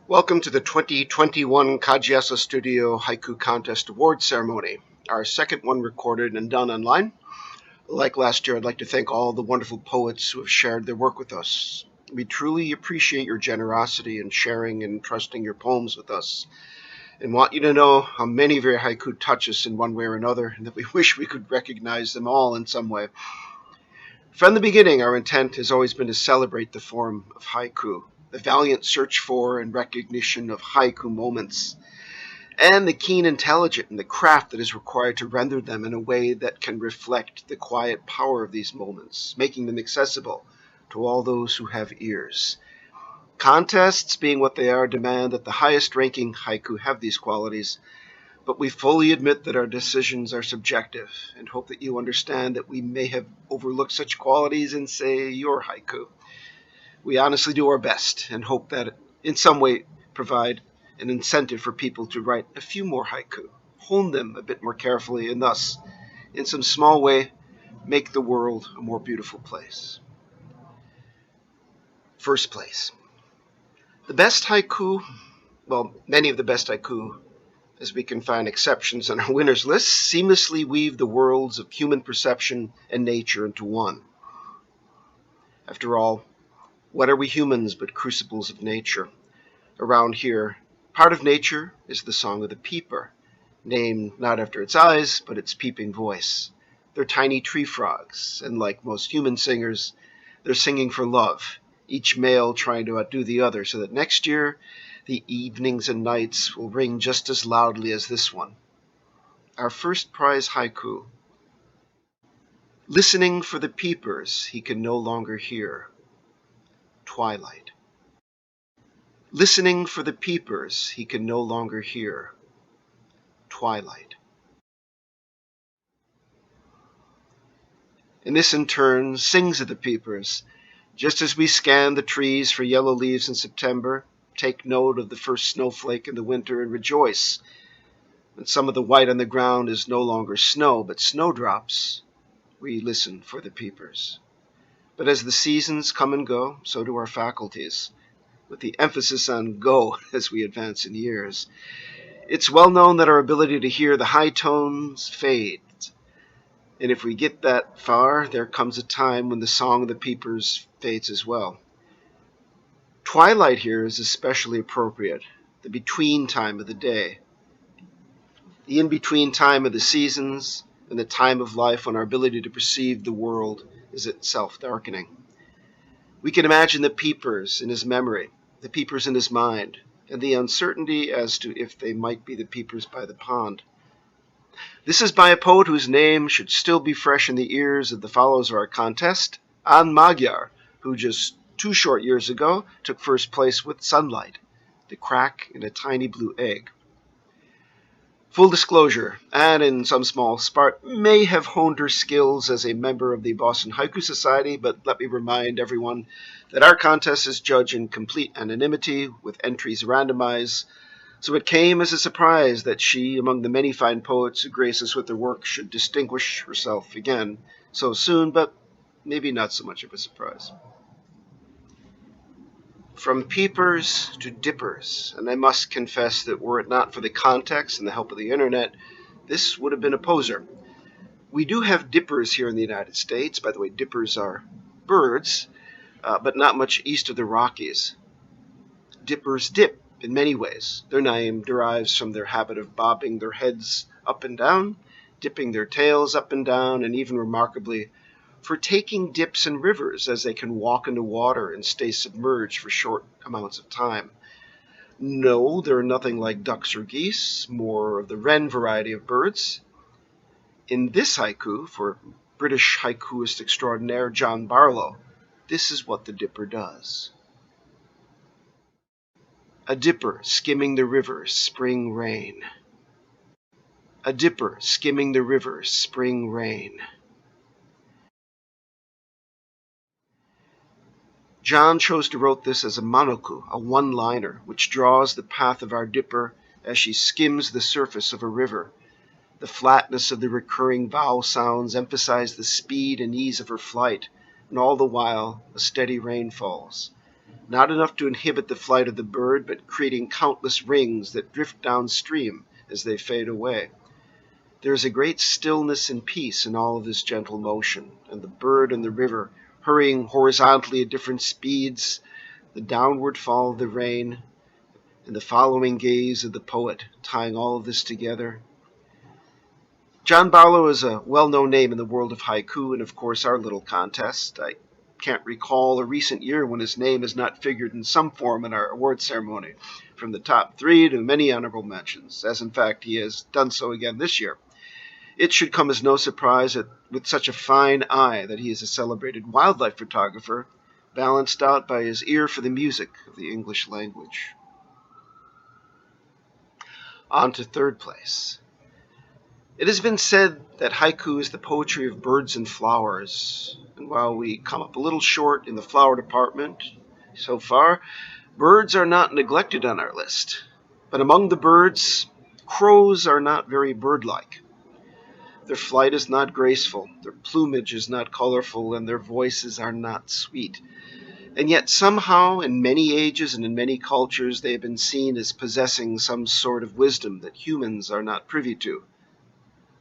Welcome to the 2021 Kaji Aso Studio Haiku Contest Award Ceremony, our second one recorded and done online. Like last year, I'd like to thank all the wonderful poets who have shared their work with us. We truly appreciate your generosity in sharing and trusting your poems with us, and want you to know how many of your haiku touch us in one way or another, and that we wish we could recognize them all in some way. From the beginning, our intent has always been to celebrate the form of haiku, the valiant search for and recognition of haiku moments, and the keen intelligence and the craft that is required to render them in a way that can reflect the quiet power of these moments, making them accessible to all those who have ears. Contests, being what they are, demand that the highest-ranking haiku have these qualities, but we fully admit that our decisions are subjective and hope that you understand that we may have overlooked such qualities in, say, your haiku. We honestly do our best and hope that in some way provide an incentive for people to write a few more haiku, hone them a bit more carefully, and thus, in some small way, make the world a more beautiful place. First place. The best haiku, many of the best haiku, as we can find exceptions on our winners list, seamlessly weave the worlds of human perception and nature into one. After all, what are we humans but crucibles of nature? Around here, part of nature is the song of the peeper, named not after its eyes, but its peeping voice. They're tiny tree frogs, and like most human singers, they're singing for love, each male trying to outdo the other, so that next year the evenings and nights will ring just as loudly as this one. Our first prize haiku. Listening for the peepers he can no longer hear. Twilight. Listening for the peepers he can no longer hear. Twilight. And this in turn sings of the peepers. Just as we scan the trees for yellow leaves in September, take note of the first snowflake in the winter and rejoice when some of the white on the ground is no longer snow but snowdrops, we listen for the peepers. But as the seasons come and go, so do our faculties, with the emphasis on go as we advance in years. It's well known that our ability to hear the high tones fades, and if we get that far, there comes a time when the song of the peepers fades as well. Twilight here is especially appropriate, the between time of the day, the in-between time of the seasons, and the time of life when our ability to perceive the world is itself darkening. We can imagine the peepers in his memory, the peepers in his mind, and the uncertainty as to if they might be the peepers by the pond. This is by a poet whose name should still be fresh in the ears of the followers of our contest, An Magyar, who just 2 short years ago took first place with Sunlight, the crack in a tiny blue egg. Full disclosure, Anne in some small part may have honed her skills as a member of the Boston Haiku Society, but let me remind everyone that our contest is judged in complete anonymity with entries randomized, so it came as a surprise that she, among the many fine poets who grace us with their work, should distinguish herself again so soon, but maybe not so much of a surprise. From peepers to dippers, and I must confess that were it not for the context and the help of the internet, this would have been a poser. We do have dippers here in the United States. By the way, dippers are birds, but not much east of the Rockies. Dippers dip in many ways. Their name derives from their habit of bobbing their heads up and down, dipping their tails up and down, and even remarkably, for taking dips in rivers as they can walk into water and stay submerged for short amounts of time. No, they're nothing like ducks or geese, more of the wren variety of birds. In this haiku, for British haikuist extraordinaire John Barlow, this is what the dipper does. A dipper skimming the river, spring rain. A dipper skimming the river, spring rain. John chose to write this as a monoku, a one-liner, which draws the path of our dipper as she skims the surface of a river. The flatness of the recurring vowel sounds emphasize the speed and ease of her flight, and all the while a steady rain falls. not enough to inhibit the flight of the bird, but creating countless rings that drift downstream as they fade away. There is a great stillness and peace in all of this gentle motion, and the bird and the river hurrying horizontally at different speeds, the downward fall of the rain, and the following gaze of the poet, tying all of this together. John Barlow is a well-known name in the world of haiku, and of course our little contest. I can't recall a recent year when his name has not figured in some form in our award ceremony, from the top 3 to many honorable mentions, as in fact he has done so again this year. It should come as no surprise that with such a fine eye that he is a celebrated wildlife photographer, balanced out by his ear for the music of the English language. On to third place. It has been said that haiku is the poetry of birds and flowers, and while we come up a little short in the flower department so far, birds are not neglected on our list. But among the birds, crows are not very bird-like. Their flight is not graceful, their plumage is not colorful, and their voices are not sweet. And yet somehow, in many ages and in many cultures, they have been seen as possessing some sort of wisdom that humans are not privy to,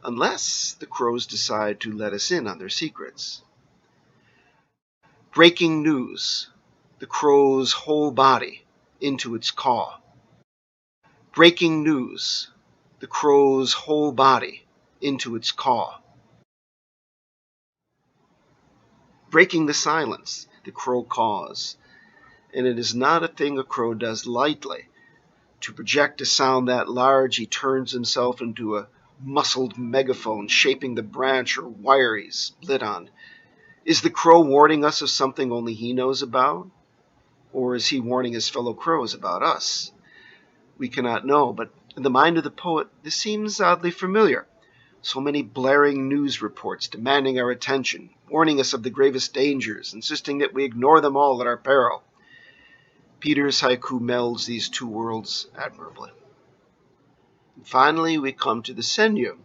unless the crows decide to let us in on their secrets. Breaking news, the crow's whole body into its caw. Breaking news, the crow's whole body into its caw. Breaking the silence, the crow caws, and it is not a thing a crow does lightly. To project a sound that large, he turns himself into a muscled megaphone, shaping the branch or wire he's lit on. Is the crow warning us of something only he knows about? Or is he warning his fellow crows about us? We cannot know, but in the mind of the poet, this seems oddly familiar. So many blaring news reports demanding our attention, warning us of the gravest dangers, insisting that we ignore them all at our peril. Peter's haiku melds these two worlds admirably. And finally, we come to the senyu.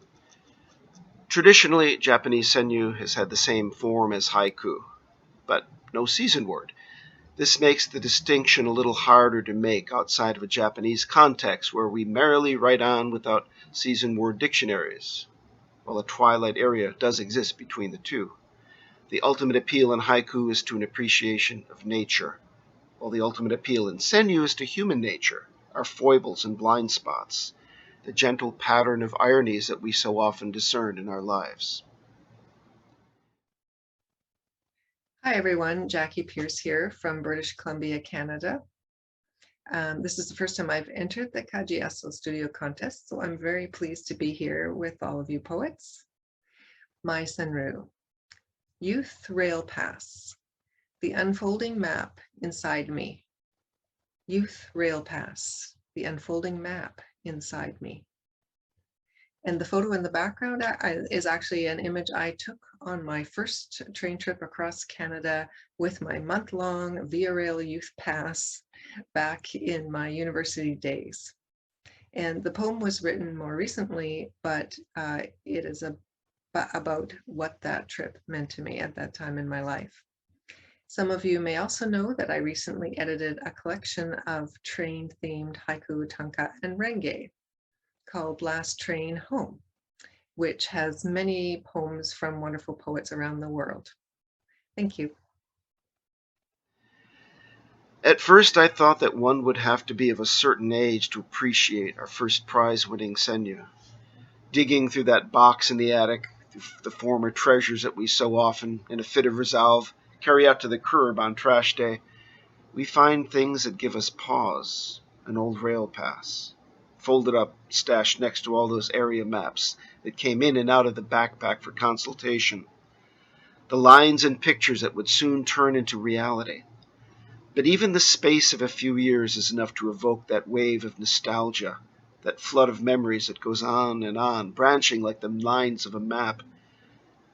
Traditionally, Japanese senyu has had the same form as haiku, but no season word. This makes the distinction a little harder to make outside of a Japanese context where we merrily write on without season word dictionaries, while a twilight area does exist between the two. The ultimate appeal in haiku is to an appreciation of nature, while the ultimate appeal in senyu is to human nature, our foibles and blind spots, the gentle pattern of ironies that we so often discern in our lives. Hi everyone, Jackie Pierce here from British Columbia, Canada. This is the first time I've entered the Kaji Aso Studio contest, so I'm very pleased to be here with all of you poets. My senru, Youth Rail Pass, the unfolding map inside me. Youth Rail Pass, the unfolding map inside me. And the photo in the background is actually an image I took on my first train trip across Canada with my month-long Via Rail Youth Pass back in my university days. And the poem was written more recently, but it is about what that trip meant to me at that time in my life. Some of you may also know that I recently edited a collection of train-themed haiku, tanka, and renge called Last Train Home, which has many poems from wonderful poets around the world. Thank you. At first, I thought that one would have to be of a certain age to appreciate our first prize-winning senyu. Digging through that box in the attic, the former treasures that we so often, in a fit of resolve, carry out to the curb on trash day, we find things that give us pause, an old rail pass, folded up, stashed next to all those area maps that came in and out of the backpack for consultation, the lines and pictures that would soon turn into reality. But even the space of a few years is enough to evoke that wave of nostalgia, that flood of memories that goes on, branching like the lines of a map.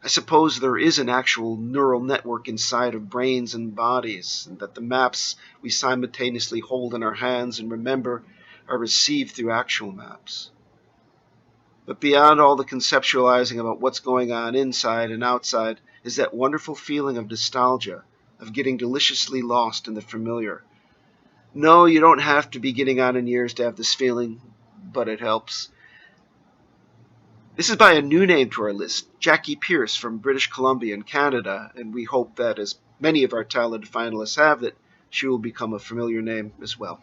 I suppose there is an actual neural network inside of brains and bodies, and that the maps we simultaneously hold in our hands and remember are received through actual maps. But beyond all the conceptualizing about what's going on inside and outside is that wonderful feeling of nostalgia, of getting deliciously lost in the familiar, No, you don't have to be getting on in years to have this feeling, but it helps. This is by a new name to our list, Jackie Pierce from British Columbia in Canada, and we hope that, as many of our talented finalists have, that she will become a familiar name as well.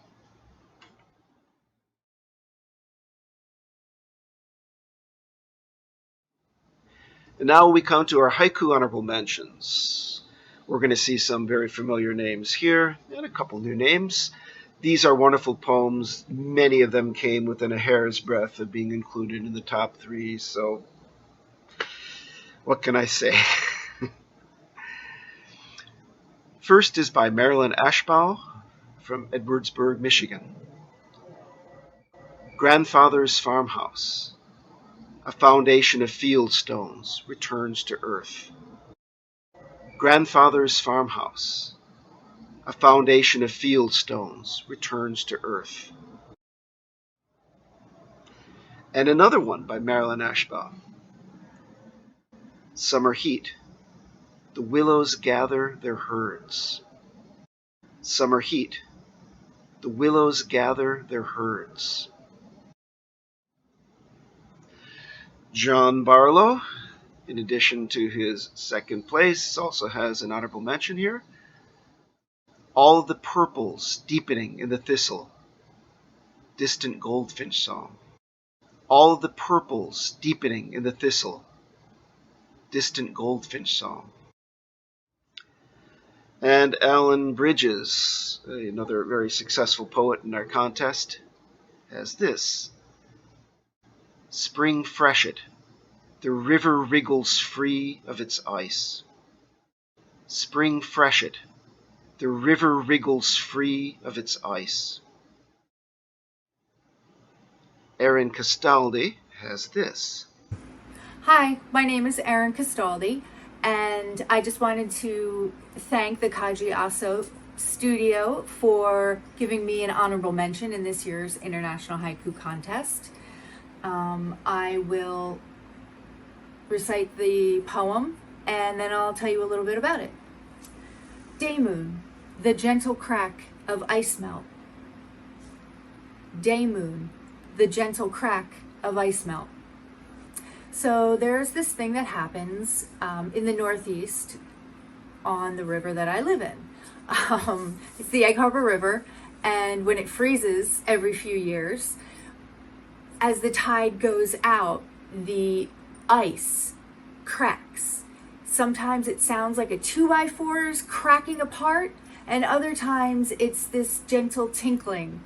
And now we come to our haiku honorable mentions. We're going to see some very familiar names here and a couple new names. These are wonderful poems. Many of them came within a hair's breadth of being included in the top 3, so what can I say? First is by Marilyn Ashbaugh from Edwardsburg, Michigan. Grandfather's farmhouse, a foundation of field stones, returns to earth. Grandfather's farmhouse, a foundation of field stones, returns to earth. And another one by Marilyn Ashbaugh. Summer heat, the willows gather their herds. Summer heat, the willows gather their herds. John Barlow, in addition to his second place, also has an honorable mention here. All the purples deepening in the thistle, distant goldfinch song. All the purples deepening in the thistle, distant goldfinch song. And Alan Bridges, another very successful poet in our contest, has this. Spring freshet, the river wriggles free of its ice. Spring freshet, the river wriggles free of its ice. Erin Castaldi has this. Hi, my name is Erin Castaldi, and I just wanted to thank the Kaji Aso Studio for giving me an honorable mention in this year's International Haiku Contest. I will recite the poem, and then I'll tell you a little bit about it. Day moon, the gentle crack of ice melt. Day moon, the gentle crack of ice melt. So there's this thing that happens in the Northeast on the river that I live in. It's the Egg Harbor River, and when it freezes every few years, as the tide goes out, the ice cracks. Sometimes it sounds like a 2x4 is cracking apart, and other times it's this gentle tinkling.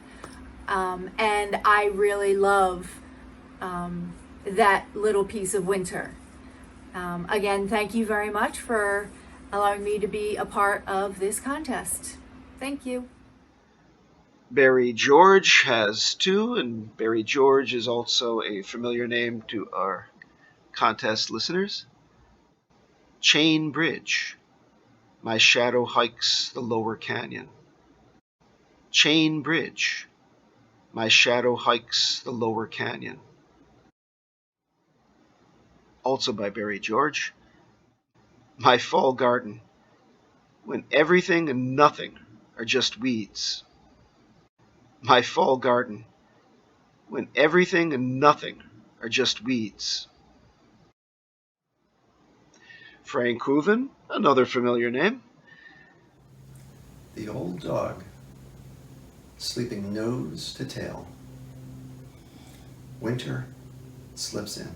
And I really love that little piece of winter. Again, thank you very much for allowing me to be a part of this contest. Thank you. Barry George has 2, and Barry George is also a familiar name to our contest listeners. Chain Bridge, my shadow hikes the lower canyon. Chain Bridge, my shadow hikes the lower canyon. Also by Barry George. My fall garden, when everything and nothing are just weeds. My fall garden, when everything and nothing are just weeds. Frank Hooven, another familiar name. The old dog, sleeping nose to tail. Winter slips in.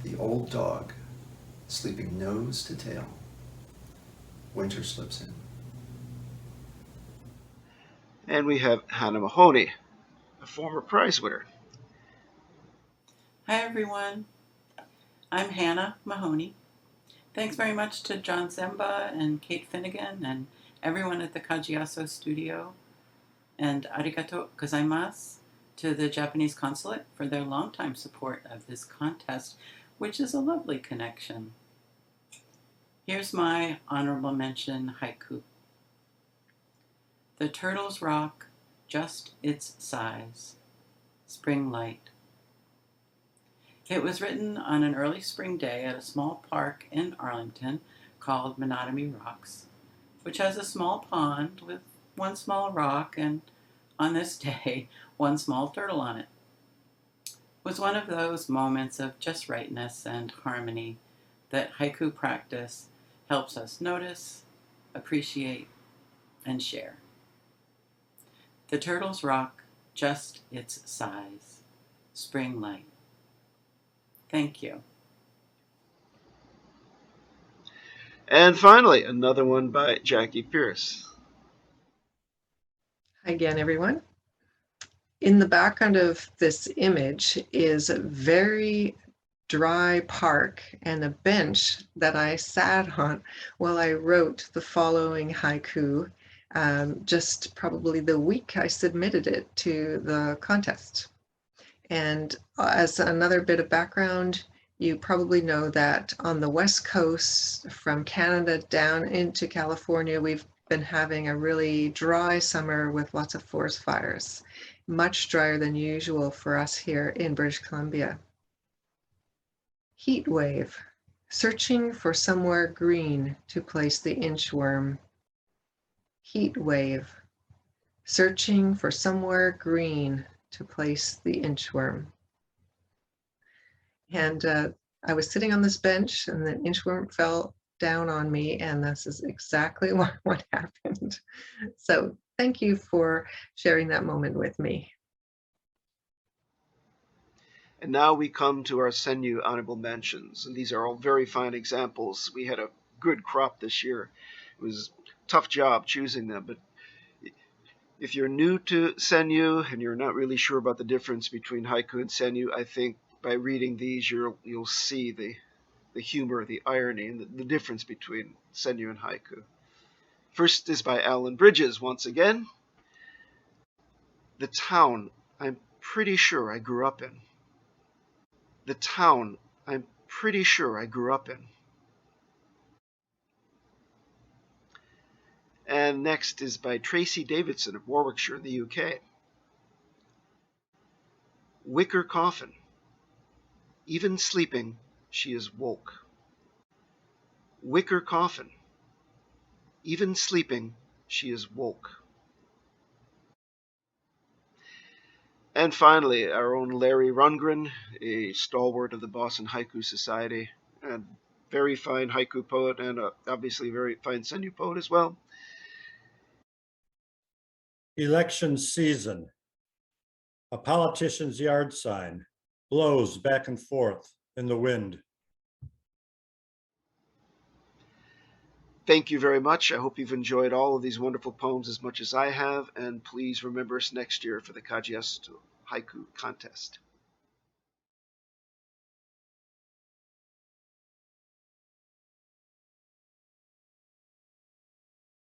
The old dog, sleeping nose to tail. Winter slips in. And we have Hannah Mahoney, a former prize winner. Hi everyone, I'm Hannah Mahoney. Thanks very much to John ZIEMBA and Kate Finnegan and everyone at the Kaji Aso Studio, and arigato gozaimasu to the Japanese Consulate for their longtime support of this contest, which is a lovely connection. Here's my honorable mention haiku. The turtles rock just its size. Spring light. It was written on an early spring day at a small park in Arlington called Monotony Rocks, which has a small pond with one small rock and, on this day, one small turtle on it. It was one of those moments of just rightness and harmony that haiku practice helps us notice, appreciate, and share. The turtle's rock, just its size. Spring light. Thank you. And finally, another one by Jackie Pierce. Hi again, everyone. In the background of this image is a very dry park and a bench that I sat on while I wrote the following haiku, just probably the week I submitted it to the contest. And as another bit of background, you probably know that on the West Coast, from Canada down into California, we've been having a really dry summer with lots of forest fires, much drier than usual for us here in British Columbia. Heat wave, searching for somewhere green to place the inchworm. Heat wave, searching for somewhere green to place the inchworm. And I was sitting on this bench and the inchworm fell down on me, and this is exactly what happened. So thank you for sharing that moment with me. And now we come to our Senyu honorable mentions. And these are all very fine examples. We had a good crop this year. It was a tough job choosing them, but if you're new to Senyu and you're not really sure about the difference between haiku and Senyu, I think by reading these you'll see the humor, the irony, and the difference between Senyu and haiku. First is by Alan Bridges once again. The town I'm pretty sure I grew up in. The town I'm pretty sure I grew up in. And next is by Tracy Davidson of Warwickshire in the UK. Wicker coffin. Even sleeping, she is woke. Wicker coffin. Even sleeping, she is woke. And finally, our own Larry Rundgren, a stalwart of the Boston Haiku Society, and very fine haiku poet, and obviously very fine Senyu poet as well. Election season. A politician's yard sign blows back and forth in the wind. Thank you very much. I hope you've enjoyed all of these wonderful poems as much as I have, and please remember us next year for the Kaji Aso Haiku Contest.